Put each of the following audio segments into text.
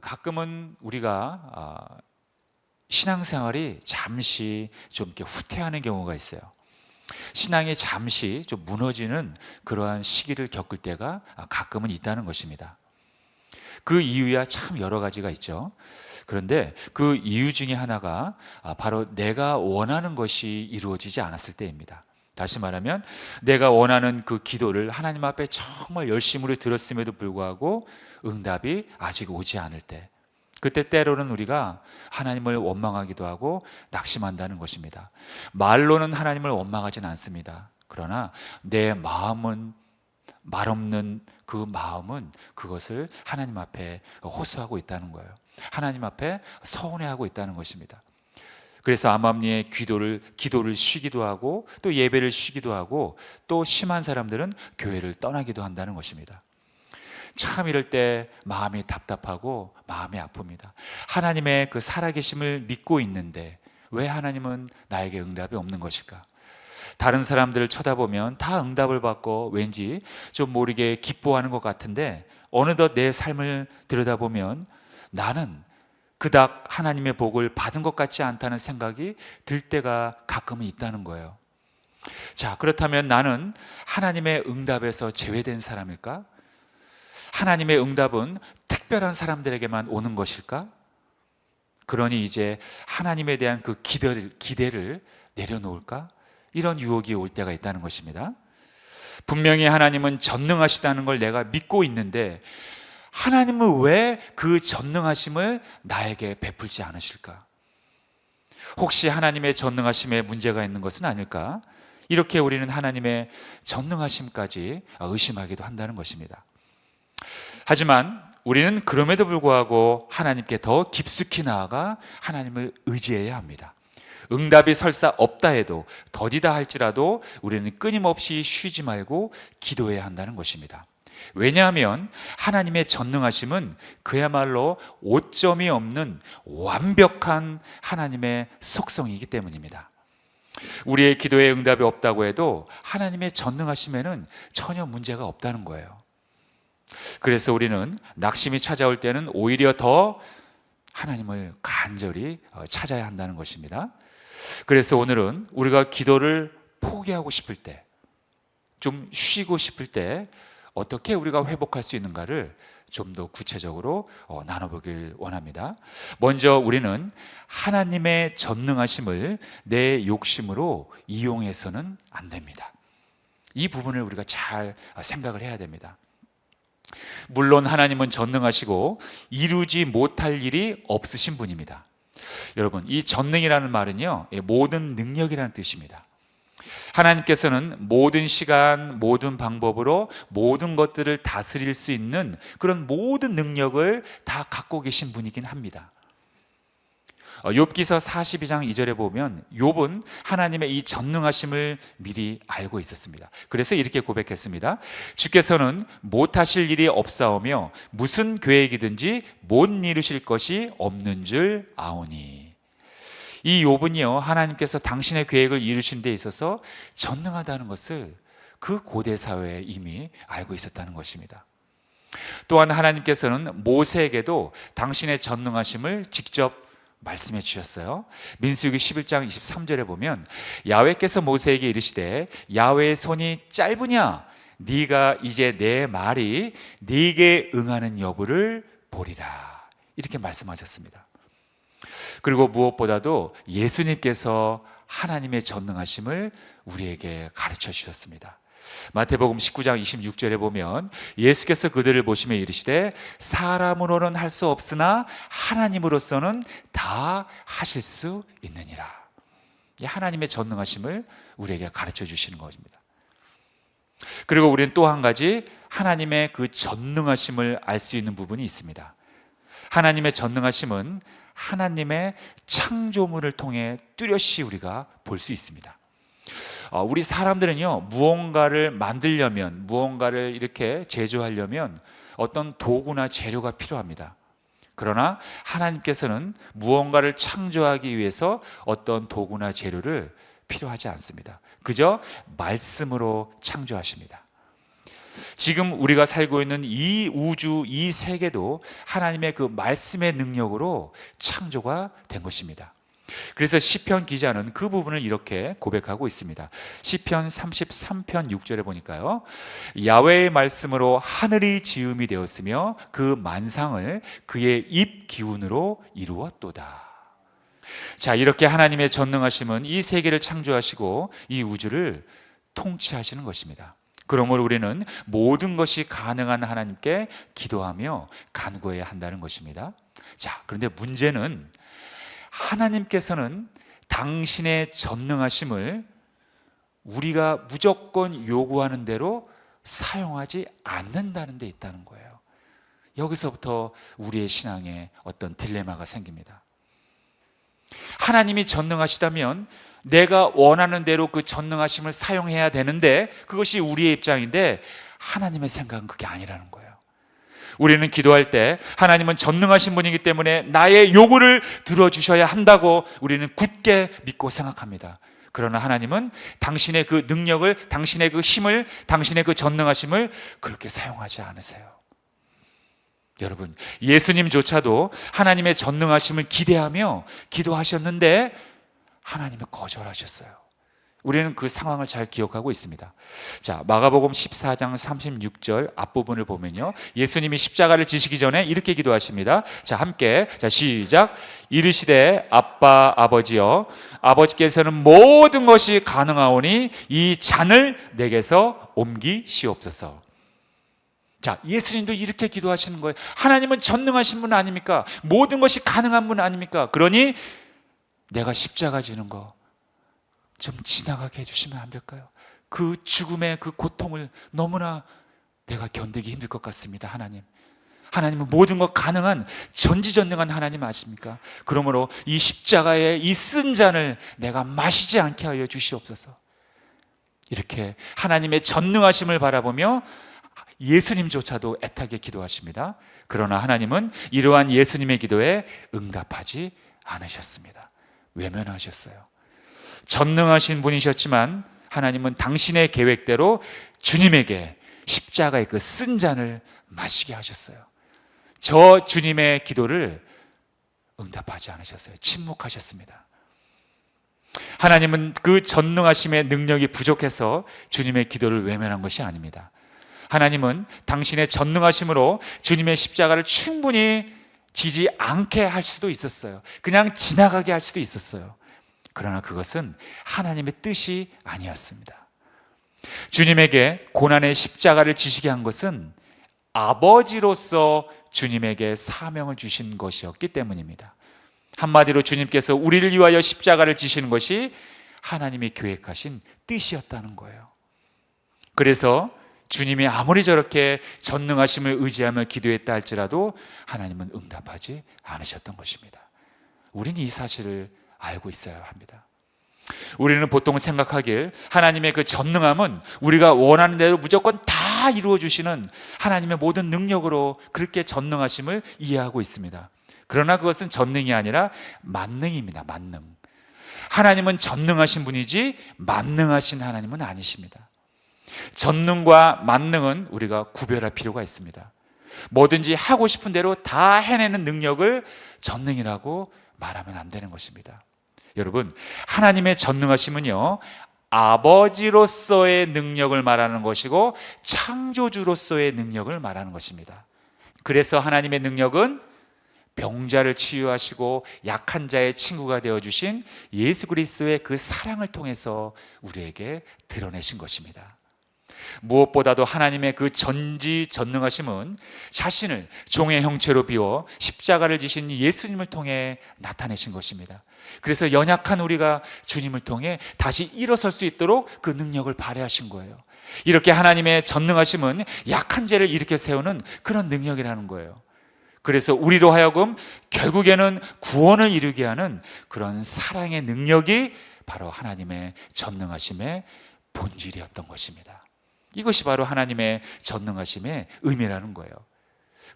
가끔은 우리가 신앙생활이 잠시 좀 이렇게 후퇴하는 경우가 있어요. 신앙이 잠시 좀 무너지는 그러한 시기를 겪을 때가 가끔은 있다는 것입니다. 그 이유야 참 여러 가지가 있죠. 그런데 그 이유 중에 하나가 바로 내가 원하는 것이 이루어지지 않았을 때입니다. 다시 말하면 내가 원하는 그 기도를 하나님 앞에 정말 열심으로 들었음에도 불구하고 응답이 아직 오지 않을 때, 그때 때로는 우리가 하나님을 원망하기도 하고 낙심한다는 것입니다. 말로는 하나님을 원망하진 않습니다. 그러나 내 마음은, 말없는 그 마음은 그것을 하나님 앞에 호소하고 있다는 거예요. 하나님 앞에 서운해하고 있다는 것입니다. 그래서 암암리에 기도를 쉬기도 하고 또 예배를 쉬기도 하고 또 심한 사람들은 교회를 떠나기도 한다는 것입니다. 참 이럴 때 마음이 답답하고 마음이 아픕니다. 하나님의 그 살아계심을 믿고 있는데 왜 하나님은 나에게 응답이 없는 것일까? 다른 사람들을 쳐다보면 다 응답을 받고 왠지 좀 모르게 기뻐하는 것 같은데 어느덧 내 삶을 들여다보면 나는 그닥 하나님의 복을 받은 것 같지 않다는 생각이 들 때가 가끔은 있다는 거예요. 자, 그렇다면 나는 하나님의 응답에서 제외된 사람일까? 하나님의 응답은 특별한 사람들에게만 오는 것일까? 그러니 이제 하나님에 대한 그 기대를 내려놓을까? 이런 유혹이 올 때가 있다는 것입니다. 분명히 하나님은 전능하시다는 걸 내가 믿고 있는데 하나님은 왜 그 전능하심을 나에게 베풀지 않으실까? 혹시 하나님의 전능하심에 문제가 있는 것은 아닐까? 이렇게 우리는 하나님의 전능하심까지 의심하기도 한다는 것입니다. 하지만 우리는 그럼에도 불구하고 하나님께 더 깊숙이 나아가 하나님을 의지해야 합니다. 응답이 설사 없다 해도 더디다 할지라도 우리는 끊임없이 쉬지 말고 기도해야 한다는 것입니다. 왜냐하면 하나님의 전능하심은 그야말로 오점이 없는 완벽한 하나님의 속성이기 때문입니다. 우리의 기도에 응답이 없다고 해도 하나님의 전능하심에는 전혀 문제가 없다는 거예요. 그래서 우리는 낙심이 찾아올 때는 오히려 더 하나님을 간절히 찾아야 한다는 것입니다. 그래서 오늘은 우리가 기도를 포기하고 싶을 때, 좀 쉬고 싶을 때 어떻게 우리가 회복할 수 있는가를 좀 더 구체적으로 나눠보길 원합니다. 먼저 우리는 하나님의 전능하심을 내 욕심으로 이용해서는 안 됩니다. 이 부분을 우리가 잘 생각을 해야 됩니다. 물론 하나님은 전능하시고 이루지 못할 일이 없으신 분입니다. 여러분, 이 전능이라는 말은요, 모든 능력이라는 뜻입니다. 하나님께서는 모든 시간, 모든 방법으로 모든 것들을 다스릴 수 있는 그런 모든 능력을 다 갖고 계신 분이긴 합니다. 욥기서 42장 2절에 보면 욥은 하나님의 이 전능하심을 미리 알고 있었습니다. 그래서 이렇게 고백했습니다. 주께서는 못하실 일이 없사오며 무슨 계획이든지 못 이루실 것이 없는 줄 아오니. 이 욥은요, 하나님께서 당신의 계획을 이루신 데 있어서 전능하다는 것을 그 고대 사회에 이미 알고 있었다는 것입니다. 또한 하나님께서는 모세에게도 당신의 전능하심을 직접 말씀해 주셨어요. 민수기 11장 23절에 보면 야훼께서 모세에게 이르시되 야훼의 손이 짧으냐? 네가 이제 내 말이 네게 응하는 여부를 보리라. 이렇게 말씀하셨습니다. 그리고 무엇보다도 예수님께서 하나님의 전능하심을 우리에게 가르쳐 주셨습니다. 마태복음 19장 26절에 보면 예수께서 그들을 보시며 이르시되 사람으로는 할 수 없으나 하나님으로서는 다 하실 수 있느니라. 이 하나님의 전능하심을 우리에게 가르쳐 주시는 것입니다. 그리고 우리는 또 한 가지 하나님의 그 전능하심을 알 수 있는 부분이 있습니다. 하나님의 전능하심은 하나님의 창조물을 통해 뚜렷이 우리가 볼 수 있습니다. 우리 사람들은요, 무언가를 만들려면, 무언가를 이렇게 제조하려면 어떤 도구나 재료가 필요합니다. 그러나 하나님께서는 무언가를 창조하기 위해서 어떤 도구나 재료를 필요하지 않습니다. 그저 말씀으로 창조하십니다. 지금 우리가 살고 있는 이 우주, 이 세계도 하나님의 그 말씀의 능력으로 창조가 된 것입니다. 그래서 시편 기자는 그 부분을 이렇게 고백하고 있습니다. 시편 33편 6절에 보니까요, 야훼의 말씀으로 하늘이 지음이 되었으며 그 만상을 그의 입 기운으로 이루었도다. 자, 이렇게 하나님의 전능하심은 이 세계를 창조하시고 이 우주를 통치하시는 것입니다. 그러므로 우리는 모든 것이 가능한 하나님께 기도하며 간구해야 한다는 것입니다. 자, 그런데 문제는 하나님께서는 당신의 전능하심을 우리가 무조건 요구하는 대로 사용하지 않는다는 데 있다는 거예요. 여기서부터 우리의 신앙에 어떤 딜레마가 생깁니다. 하나님이 전능하시다면 내가 원하는 대로 그 전능하심을 사용해야 되는데 그것이 우리의 입장인데 하나님의 생각은 그게 아니라는 거예요. 우리는 기도할 때 하나님은 전능하신 분이기 때문에 나의 요구를 들어주셔야 한다고 우리는 굳게 믿고 생각합니다. 그러나 하나님은 당신의 그 능력을, 당신의 그 힘을, 당신의 그 전능하심을 그렇게 사용하지 않으세요. 여러분, 예수님조차도 하나님의 전능하심을 기대하며 기도하셨는데 하나님은 거절하셨어요. 우리는 그 상황을 잘 기억하고 있습니다. 자, 마가복음 14장 36절 앞부분을 보면요, 예수님이 십자가를 지시기 전에 이렇게 기도하십니다. 자, 함께, 자, 시작. 이르시되 아빠 아버지여, 아버지께서는 모든 것이 가능하오니 이 잔을 내게서 옮기시옵소서. 자, 예수님도 이렇게 기도하시는 거예요. 하나님은 전능하신 분 아닙니까? 모든 것이 가능한 분 아닙니까? 그러니 내가 십자가 지는 거 좀 지나가게 해주시면 안 될까요? 그 죽음의 그 고통을 너무나 내가 견디기 힘들 것 같습니다. 하나님은 모든 것 가능한 전지전능한 하나님 아십니까? 그러므로 이 십자가의 이 쓴 잔을 내가 마시지 않게 하여 주시옵소서. 이렇게 하나님의 전능하심을 바라보며 예수님조차도 애타게 기도하십니다. 그러나 하나님은 이러한 예수님의 기도에 응답하지 않으셨습니다. 외면하셨어요. 전능하신 분이셨지만 하나님은 당신의 계획대로 주님에게 십자가의 그 쓴 잔을 마시게 하셨어요. 저 주님의 기도를 응답하지 않으셨어요. 침묵하셨습니다. 하나님은 그 전능하심의 능력이 부족해서 주님의 기도를 외면한 것이 아닙니다. 하나님은 당신의 전능하심으로 주님의 십자가를 충분히 지지 않게 할 수도 있었어요. 그냥 지나가게 할 수도 있었어요. 그러나 그것은 하나님의 뜻이 아니었습니다. 주님에게 고난의 십자가를 지시게 한 것은 아버지로서 주님에게 사명을 주신 것이었기 때문입니다. 한마디로 주님께서 우리를 위하여 십자가를 지시는 것이 하나님이 계획하신 뜻이었다는 거예요. 그래서 주님이 아무리 저렇게 전능하심을 의지하며 기도했다 할지라도 하나님은 응답하지 않으셨던 것입니다. 우리는 이 사실을 알고 있어야 합니다. 우리는 보통 생각하길 하나님의 그 전능함은 우리가 원하는 대로 무조건 다 이루어 주시는 하나님의 모든 능력으로 그렇게 전능하심을 이해하고 있습니다. 그러나 그것은 전능이 아니라 만능입니다. 만능. 하나님은 전능하신 분이지 만능하신 하나님은 아니십니다. 전능과 만능은 우리가 구별할 필요가 있습니다. 뭐든지 하고 싶은 대로 다 해내는 능력을 전능이라고 말하면 안 되는 것입니다. 여러분, 하나님의 전능하심은요, 아버지로서의 능력을 말하는 것이고 창조주로서의 능력을 말하는 것입니다. 그래서 하나님의 능력은 병자를 치유하시고 약한 자의 친구가 되어주신 예수 그리스도의 그 사랑을 통해서 우리에게 드러내신 것입니다. 무엇보다도 하나님의 그 전지전능하심은 자신을 종의 형체로 비워 십자가를 지신 예수님을 통해 나타내신 것입니다. 그래서 연약한 우리가 주님을 통해 다시 일어설 수 있도록 그 능력을 발휘하신 거예요. 이렇게 하나님의 전능하심은 약한 죄를 일으켜 세우는 그런 능력이라는 거예요. 그래서 우리로 하여금 결국에는 구원을 이루게 하는 그런 사랑의 능력이 바로 하나님의 전능하심의 본질이었던 것입니다. 이것이 바로 하나님의 전능하심의 의미라는 거예요.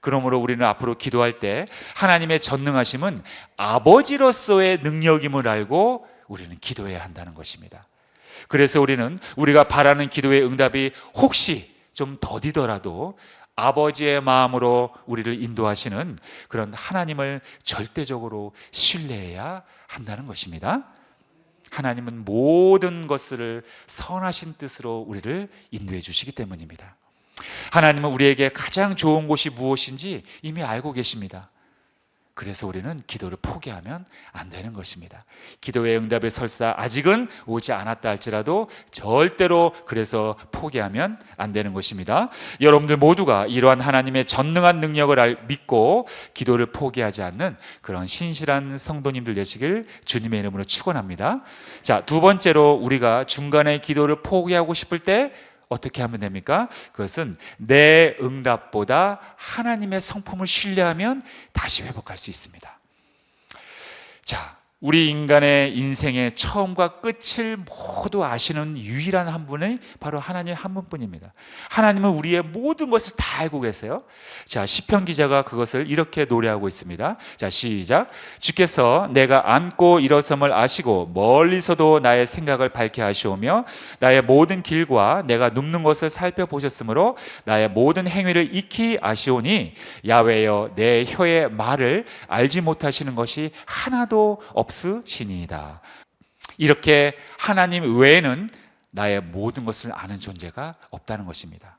그러므로 우리는 앞으로 기도할 때 하나님의 전능하심은 아버지로서의 능력임을 알고 우리는 기도해야 한다는 것입니다. 그래서 우리는 우리가 바라는 기도의 응답이 혹시 좀 더디더라도 아버지의 마음으로 우리를 인도하시는 그런 하나님을 절대적으로 신뢰해야 한다는 것입니다. 하나님은 모든 것을 선하신 뜻으로 우리를 인도해 주시기 때문입니다. 하나님은 우리에게 가장 좋은 곳이 무엇인지 이미 알고 계십니다. 그래서 우리는 기도를 포기하면 안 되는 것입니다. 기도의 응답의 설사 아직은 오지 않았다 할지라도 절대로 그래서 포기하면 안 되는 것입니다. 여러분들 모두가 이러한 하나님의 전능한 능력을 믿고 기도를 포기하지 않는 그런 신실한 성도님들 되시길 주님의 이름으로 축원합니다. 자, 두 번째로 우리가 중간에 기도를 포기하고 싶을 때 어떻게 하면 됩니까? 그것은 내 응답보다 하나님의 성품을 신뢰하면 다시 회복할 수 있습니다. 자, 우리 인간의 인생의 처음과 끝을 모두 아시는 유일한 한 분이 바로 하나님 한 분뿐입니다. 하나님은 우리의 모든 것을 다 알고 계세요. 자, 시편 기자가 그것을 이렇게 노래하고 있습니다. 자, 시작. 주께서 내가 앉고 일어섬을 아시고 멀리서도 나의 생각을 밝게 하시오며 나의 모든 길과 내가 눕는 것을 살펴보셨으므로 나의 모든 행위를 익히 아시오니 야훼여 내 혀의 말을 알지 못하시는 것이 하나도 없으시니이다. 이렇게 하나님 외에는 나의 모든 것을 아는 존재가 없다는 것입니다.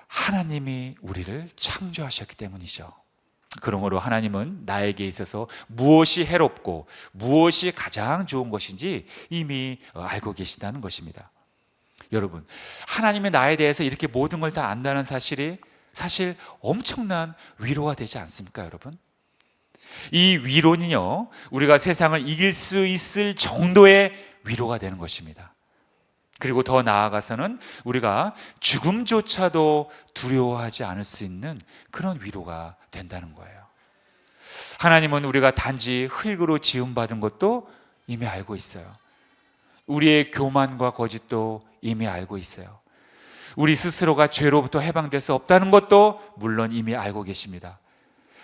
하나님이 우리를 창조하셨기 때문이죠. 그러므로 하나님은 나에게 있어서 무엇이 해롭고 무엇이 가장 좋은 것인지 이미 알고 계신다는 것입니다. 여러분, 하나님의 나에 대해서 이렇게 모든 걸 다 안다는 사실이 사실 엄청난 위로가 되지 않습니까, 여러분? 이 위로는요, 우리가 세상을 이길 수 있을 정도의 위로가 되는 것입니다. 그리고 더 나아가서는 우리가 죽음조차도 두려워하지 않을 수 있는 그런 위로가 된다는 거예요. 하나님은 우리가 단지 흙으로 지음받은 것도 이미 알고 있어요. 우리의 교만과 거짓도 이미 알고 있어요. 우리 스스로가 죄로부터 해방될 수 없다는 것도 물론 이미 알고 계십니다.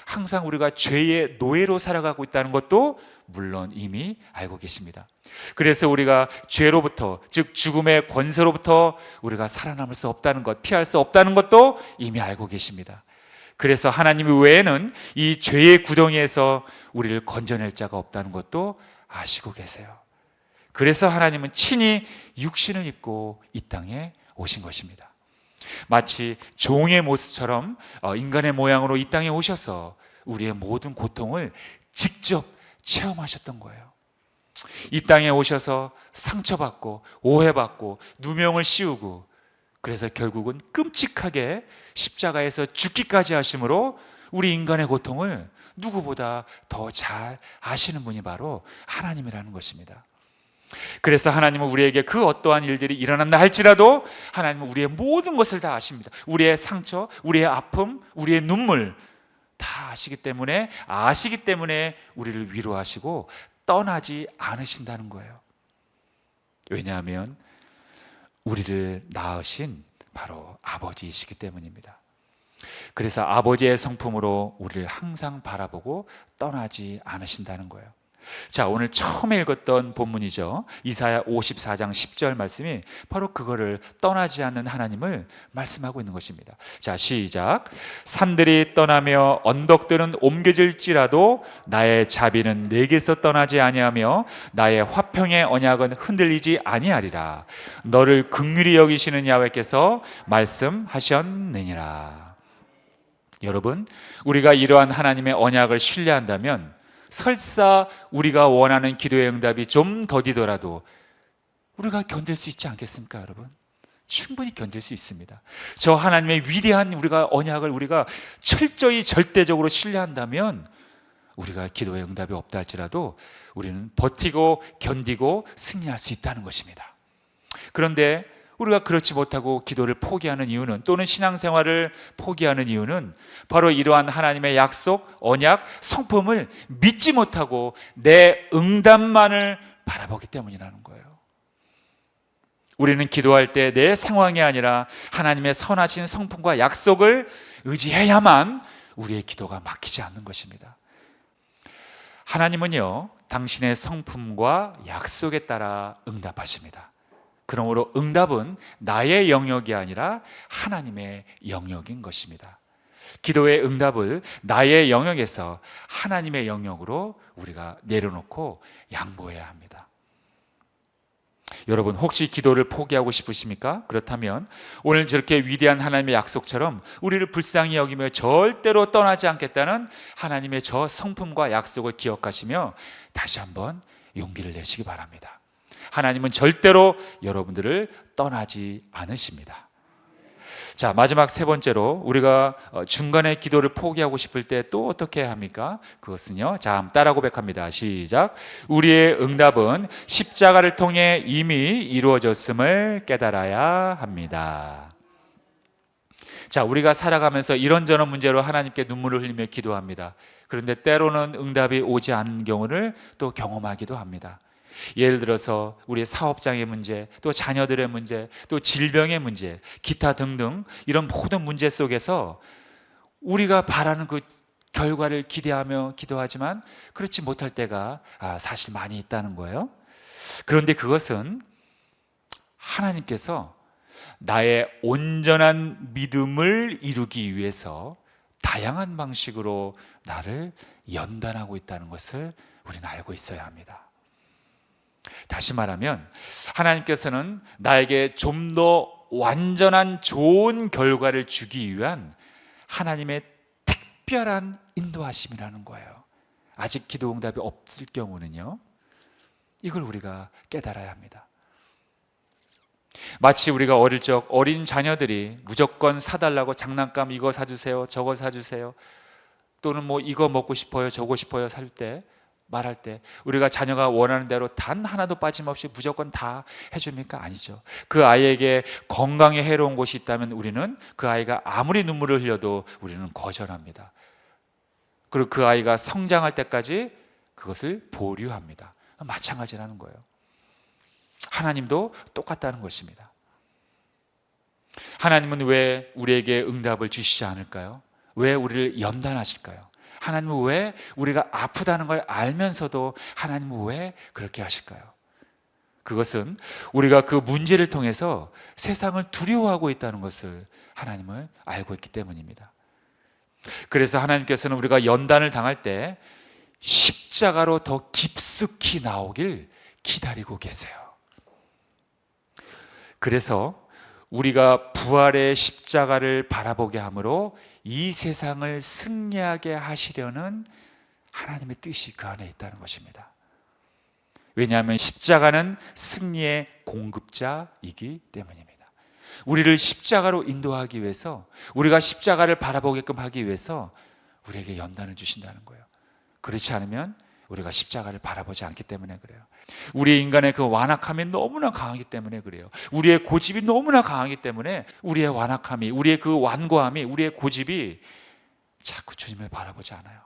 항상 우리가 죄의 노예로 살아가고 있다는 것도 물론 이미 알고 계십니다. 그래서 우리가 죄로부터, 즉 죽음의 권세로부터 우리가 살아남을 수 없다는 것, 피할 수 없다는 것도 이미 알고 계십니다. 그래서 하나님 외에는 이 죄의 구덩이에서 우리를 건져낼 자가 없다는 것도 아시고 계세요. 그래서 하나님은 친히 육신을 입고 이 땅에 오신 것입니다. 마치 종의 모습처럼 인간의 모양으로 이 땅에 오셔서 우리의 모든 고통을 직접 체험하셨던 거예요. 이 땅에 오셔서 상처받고 오해받고 누명을 씌우고 그래서 결국은 끔찍하게 십자가에서 죽기까지 하심으로 우리 인간의 고통을 누구보다 더 잘 아시는 분이 바로 하나님이라는 것입니다. 그래서 하나님은 우리에게 그 어떠한 일들이 일어난다 할지라도 하나님은 우리의 모든 것을 다 아십니다. 우리의 상처, 우리의 아픔, 우리의 눈물 다 아시기 때문에 우리를 위로하시고 떠나지 않으신다는 거예요. 왜냐하면 우리를 낳으신 바로 아버지이시기 때문입니다. 그래서 아버지의 성품으로 우리를 항상 바라보고 떠나지 않으신다는 거예요. 자, 오늘 처음에 읽었던 본문이죠. 이사야 54장 10절 말씀이 바로 그거를 떠나지 않는 하나님을 말씀하고 있는 것입니다. 자, 시작. 산들이 떠나며 언덕들은 옮겨질지라도 나의 자비는 내게서 떠나지 아니하며 나의 화평의 언약은 흔들리지 아니하리라. 너를 긍휼히 여기시는 야훼께서 말씀하셨느니라. 여러분, 우리가 이러한 하나님의 언약을 신뢰한다면 설사 우리가 원하는 기도의 응답이 좀 더디더라도 우리가 견딜 수 있지 않겠습니까, 여러분? 충분히 견딜 수 있습니다. 저 하나님의 위대한 언약을 우리가 철저히 절대적으로 신뢰한다면 우리가 기도의 응답이 없다 할지라도 우리는 버티고 견디고 승리할 수 있다는 것입니다. 그런데 우리가 그렇지 못하고 기도를 포기하는 이유는, 또는 신앙생활을 포기하는 이유는 바로 이러한 하나님의 약속, 언약, 성품을 믿지 못하고 내 응답만을 바라보기 때문이라는 거예요. 우리는 기도할 때 내 상황이 아니라 하나님의 선하신 성품과 약속을 의지해야만 우리의 기도가 막히지 않는 것입니다. 하나님은요, 당신의 성품과 약속에 따라 응답하십니다. 그러므로 응답은 나의 영역이 아니라 하나님의 영역인 것입니다. 기도의 응답을 나의 영역에서 하나님의 영역으로 우리가 내려놓고 양보해야 합니다. 여러분, 혹시 기도를 포기하고 싶으십니까? 그렇다면 오늘 저렇게 위대한 하나님의 약속처럼 우리를 불쌍히 여기며 절대로 떠나지 않겠다는 하나님의 저 성품과 약속을 기억하시며 다시 한번 용기를 내시기 바랍니다. 하나님은 절대로 여러분들을 떠나지 않으십니다. 자, 마지막 세 번째로 우리가 중간에 기도를 포기하고 싶을 때 또 어떻게 해야 합니까? 그것은요, 자, 한번 따라 고백합니다. 시작. 우리의 응답은 십자가를 통해 이미 이루어졌음을 깨달아야 합니다. 자, 우리가 살아가면서 이런저런 문제로 하나님께 눈물을 흘리며 기도합니다. 그런데 때로는 응답이 오지 않는 경우를 또 경험하기도 합니다. 예를 들어서 우리의 사업장의 문제, 또 자녀들의 문제, 또 질병의 문제, 기타 등등 이런 모든 문제 속에서 우리가 바라는 그 결과를 기대하며 기도하지만 그렇지 못할 때가 사실 많이 있다는 거예요. 그런데 그것은 하나님께서 나의 온전한 믿음을 이루기 위해서 다양한 방식으로 나를 연단하고 있다는 것을 우리는 알고 있어야 합니다. 다시 말하면 하나님께서는 나에게 좀 더 완전한 좋은 결과를 주기 위한 하나님의 특별한 인도하심이라는 거예요. 아직 기도 응답이 없을 경우는요, 이걸 우리가 깨달아야 합니다. 마치 우리가 어릴 적 어린 자녀들이 무조건 사달라고 장난감 이거 사주세요, 저거 사주세요, 또는 뭐 이거 먹고 싶어요, 저거 싶어요 살 때, 말할 때 우리가 자녀가 원하는 대로 단 하나도 빠짐없이 무조건 다 해줍니까? 아니죠. 그 아이에게 건강에 해로운 것이 있다면 우리는 그 아이가 아무리 눈물을 흘려도 우리는 거절합니다. 그리고 그 아이가 성장할 때까지 그것을 보류합니다. 마찬가지라는 거예요. 하나님도 똑같다는 것입니다. 하나님은 왜 우리에게 응답을 주시지 않을까요? 왜 우리를 연단하실까요? 하나님은 왜 우리가 아프다는 걸 알면서도 하나님은 왜 그렇게 하실까요? 그것은 우리가 그 문제를 통해서 세상을 두려워하고 있다는 것을 하나님을 알고 있기 때문입니다. 그래서 하나님께서는 우리가 연단을 당할 때 십자가로 더 깊숙이 나오길 기다리고 계세요. 그래서 우리가 부활의 십자가를 바라보게 함으로 이 세상을 승리하게 하시려는 하나님의 뜻이 그 안에 있다는 것입니다. 왜냐하면 십자가는 승리의 공급자이기 때문입니다. 우리를 십자가로 인도하기 위해서, 우리가 십자가를 바라보게끔 하기 위해서 우리에게 연단을 주신다는 거예요. 그렇지 않으면 우리가 십자가를 바라보지 않기 때문에 그래요. 우리 인간의 그 완악함이 너무나 강하기 때문에 그래요. 우리의 고집이 너무나 강하기 때문에 우리의 완악함이, 우리의 그 완고함이, 우리의 고집이 자꾸 주님을 바라보지 않아요.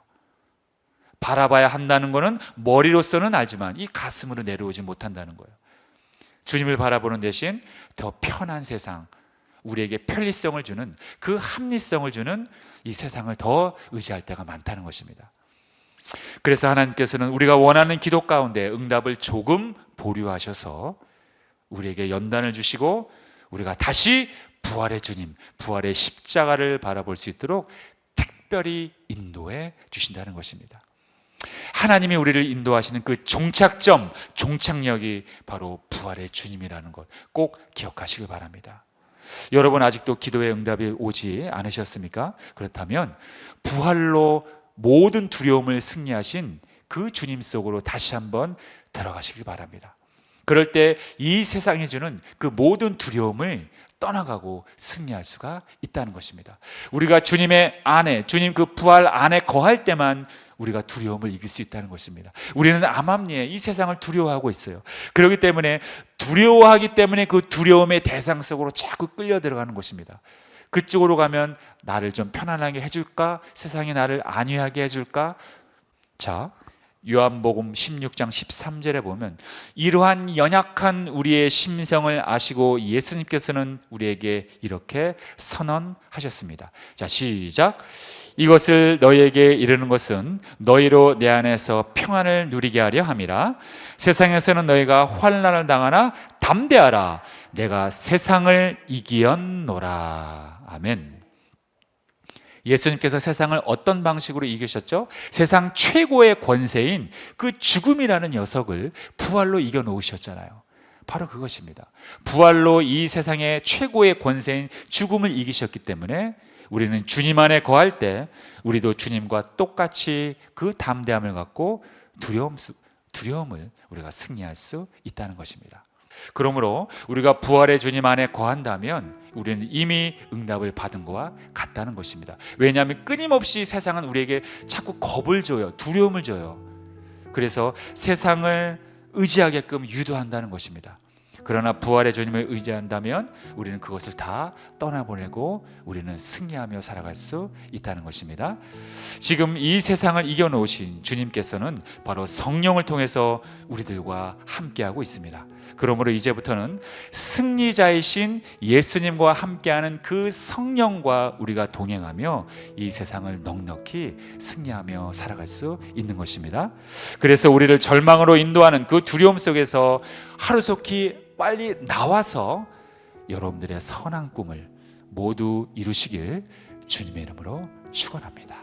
바라봐야 한다는 것은 머리로서는 알지만 이 가슴으로 내려오지 못한다는 거예요. 주님을 바라보는 대신 더 편한 세상, 우리에게 편리성을 주는, 그 합리성을 주는 이 세상을 더 의지할 때가 많다는 것입니다. 그래서 하나님께서는 우리가 원하는 기도 가운데 응답을 조금 보류하셔서 우리에게 연단을 주시고 우리가 다시 부활의 주님, 부활의 십자가를 바라볼 수 있도록 특별히 인도해 주신다는 것입니다. 하나님이 우리를 인도하시는 그 종착점, 종착역이 바로 부활의 주님이라는 것 꼭 기억하시길 바랍니다. 여러분, 아직도 기도의 응답이 오지 않으셨습니까? 그렇다면 부활로 모든 두려움을 승리하신 그 주님 속으로 다시 한번 들어가시길 바랍니다. 그럴 때 이 세상이 주는 그 모든 두려움을 떠나가고 승리할 수가 있다는 것입니다. 우리가 주님의 안에, 주님 그 부활 안에 거할 때만 우리가 두려움을 이길 수 있다는 것입니다. 우리는 암암리에 이 세상을 두려워하고 있어요. 그렇기 때문에 두려워하기 때문에 그 두려움의 대상 속으로 자꾸 끌려 들어가는 것입니다. 그쪽으로 가면 나를 좀 편안하게 해줄까? 세상이 나를 안위하게 해줄까? 자, 요한복음 16장 13절에 보면 이러한 연약한 우리의 심성을 아시고 예수님께서는 우리에게 이렇게 선언하셨습니다. 자, 시작. 이것을 너희에게 이르는 것은 너희로 내 안에서 평안을 누리게 하려 함이라. 세상에서는 너희가 환난을 당하나 담대하라. 내가 세상을 이기었노라. 아멘. 예수님께서 세상을 어떤 방식으로 이기셨죠? 세상 최고의 권세인 그 죽음이라는 녀석을 부활로 이겨놓으셨잖아요. 바로 그것입니다. 부활로 이 세상의 최고의 권세인 죽음을 이기셨기 때문에 우리는 주님 안에 거할 때 우리도 주님과 똑같이 그 담대함을 갖고 두려움을 우리가 승리할 수 있다는 것입니다. 그러므로 우리가 부활의 주님 안에 거한다면 우리는 이미 응답을 받은 것과 같다는 것입니다. 왜냐하면 끊임없이 세상은 우리에게 자꾸 겁을 줘요. 두려움을 줘요. 그래서 세상을 의지하게끔 유도한다는 것입니다. 그러나 부활의 주님을 의지한다면 우리는 그것을 다 떠나보내고 우리는 승리하며 살아갈 수 있다는 것입니다. 지금 이 세상을 이겨놓으신 주님께서는 바로 성령을 통해서 우리들과 함께하고 있습니다. 그러므로 이제부터는 승리자이신 예수님과 함께하는 그 성령과 우리가 동행하며 이 세상을 넉넉히 승리하며 살아갈 수 있는 것입니다. 그래서 우리를 절망으로 인도하는 그 두려움 속에서 하루속히 빨리 나와서 여러분들의 선한 꿈을 모두 이루시길 주님의 이름으로 축원합니다.